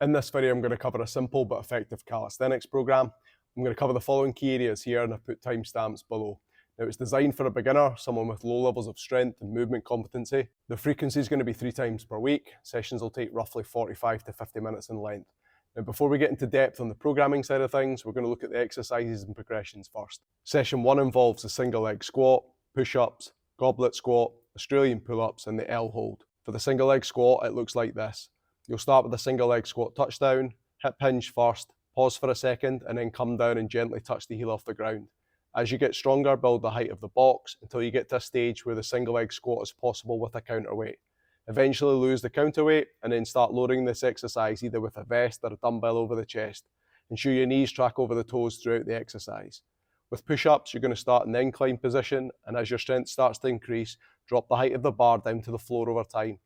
In this video, I'm going to cover a simple but effective calisthenics program. I'm going to cover the following key areas here, and I've put timestamps below. Now, it's designed for a beginner, someone with low levels of strength and movement competency. The frequency is going to be 3 times per week. Sessions will take roughly 45 to 50 minutes in length. Now, before we get into depth on the programming side of things, we're going to look at the exercises and progressions first. Session 1 involves the single leg squat, push-ups, goblet squat, Australian pull-ups, and the L hold. For the single leg squat, it looks like this. You'll start with a single leg squat touchdown, hip hinge first, pause for a second, and then come down and gently touch the heel off the ground. As you get stronger, build the height of the box until you get to a stage where the single leg squat is possible with a counterweight. Eventually lose the counterweight and then start loading this exercise either with a vest or a dumbbell over the chest. Ensure your knees track over the toes throughout the exercise. With push-ups, you're going to start in the incline position, and as your strength starts to increase, drop the height of the bar down to the floor over time.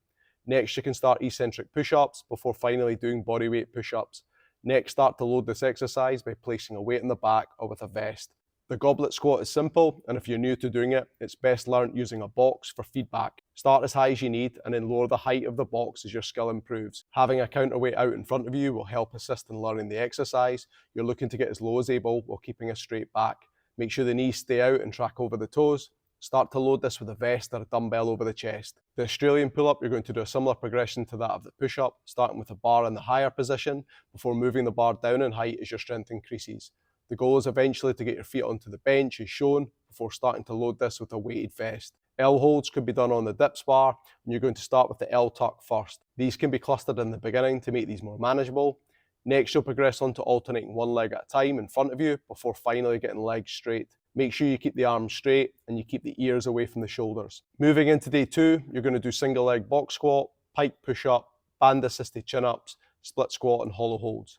Next, you can start eccentric push-ups before finally doing bodyweight push-ups. Next, start to load this exercise by placing a weight in the back or with a vest. The goblet squat is simple, and if you're new to doing it, it's best learnt using a box for feedback. Start as high as you need and then lower the height of the box as your skill improves. Having a counterweight out in front of you will help assist in learning the exercise. You're looking to get as low as able while keeping a straight back. Make sure the knees stay out and track over the toes. Start to load this with a vest or a dumbbell over the chest. The Australian pull-up, you're going to do a similar progression to that of the push-up, starting with the bar in the higher position before moving the bar down in height as your strength increases. The goal is eventually to get your feet onto the bench as shown before starting to load this with a weighted vest. L holds could be done on the dips bar, and you're going to start with the L tuck first. These can be clustered in the beginning to make these more manageable. Next, you'll progress on to alternating one leg at a time in front of you before finally getting legs straight. Make sure you keep the arms straight and you keep the ears away from the shoulders. Moving into day 2, you're going to do single leg box squat, pike push-up, band assisted chin-ups, split squat and hollow holds.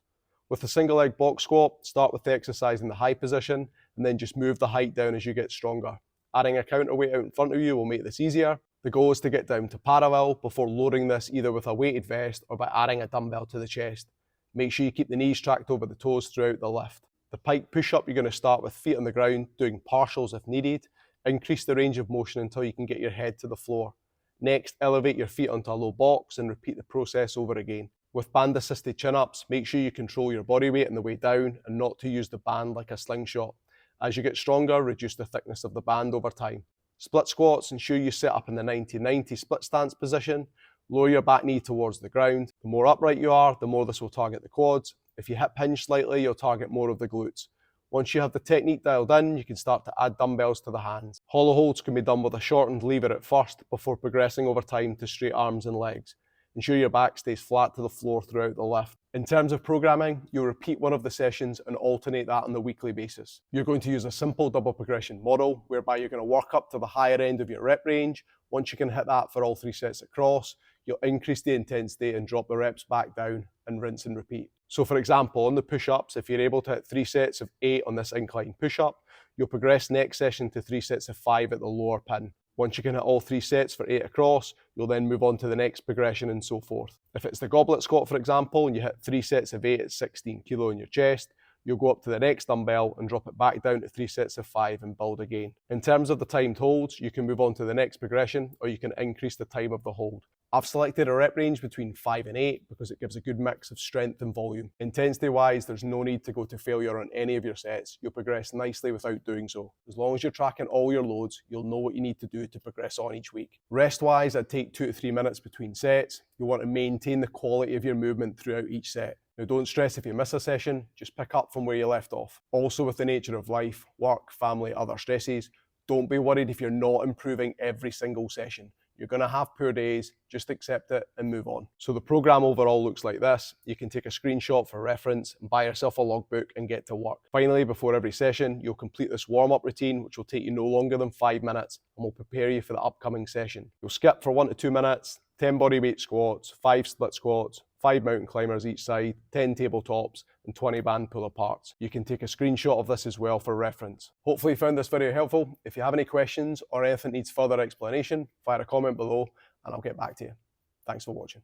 With the single leg box squat, start with the exercise in the high position and then just move the height down as you get stronger. Adding a counterweight out in front of you will make this easier. The goal is to get down to parallel before loading this either with a weighted vest or by adding a dumbbell to the chest. Make sure you keep the knees tracked over the toes throughout the lift. The pike push-up, you're going to start with feet on the ground, doing partials if needed. Increase the range of motion until you can get your head to the floor. Next, elevate your feet onto a low box and repeat the process over again. With band-assisted chin-ups, make sure you control your body weight on the way down and not to use the band like a slingshot. As you get stronger, reduce the thickness of the band over time. Split squats, ensure you set up in the 90-90 split stance position. Lower your back knee towards the ground. The more upright you are, the more this will target the quads. If you hip hinge slightly, you'll target more of the glutes. Once you have the technique dialed in, you can start to add dumbbells to the hands. Hollow holds can be done with a shortened lever at first before progressing over time to straight arms and legs. Ensure your back stays flat to the floor throughout the lift. In terms of programming, you'll repeat one of the sessions and alternate that on a weekly basis. You're going to use a simple double progression model whereby you're going to work up to the higher end of your rep range. Once you can hit that for all 3 sets across, you'll increase the intensity and drop the reps back down and rinse and repeat. So for example, on the push-ups, if you're able to hit 3 sets of 8 on this incline push-up, you'll progress next session to 3 sets of 5 at the lower pin. Once you can hit all 3 sets for 8 across, you'll then move on to the next progression and so forth. If it's the goblet squat, for example, and you hit 3 sets of 8 at 16 kilo in your chest, you'll go up to the next dumbbell and drop it back down to 3 sets of 5 and build again. In terms of the timed holds, you can move on to the next progression or you can increase the time of the hold. I've selected a rep range between 5 and 8 because it gives a good mix of strength and volume. Intensity wise, there's no need to go to failure on any of your sets. You'll progress nicely without doing so. As long as you're tracking all your loads, you'll know what you need to do to progress on each week. Rest wise, I'd take 2 to 3 minutes between sets. You'll want to maintain the quality of your movement throughout each set. Now don't stress if you miss a session, just pick up from where you left off. Also with the nature of life, work, family, other stresses, don't be worried if you're not improving every single session. You're going to have poor days, just accept it and move on. So the program overall looks like this. You can take a screenshot for reference and buy yourself a logbook and get to work. Finally, before every session, you'll complete this warm-up routine, which will take you no longer than 5 minutes and will prepare you for the upcoming session. You'll skip for 1 to 2 minutes, 10 bodyweight squats, 5 split squats, 5 mountain climbers each side, 10 tabletops, and 20 band pull-aparts. You can take a screenshot of this as well for reference. Hopefully you found this video helpful. If you have any questions or anything needs further explanation, fire a comment below and I'll get back to you. Thanks for watching.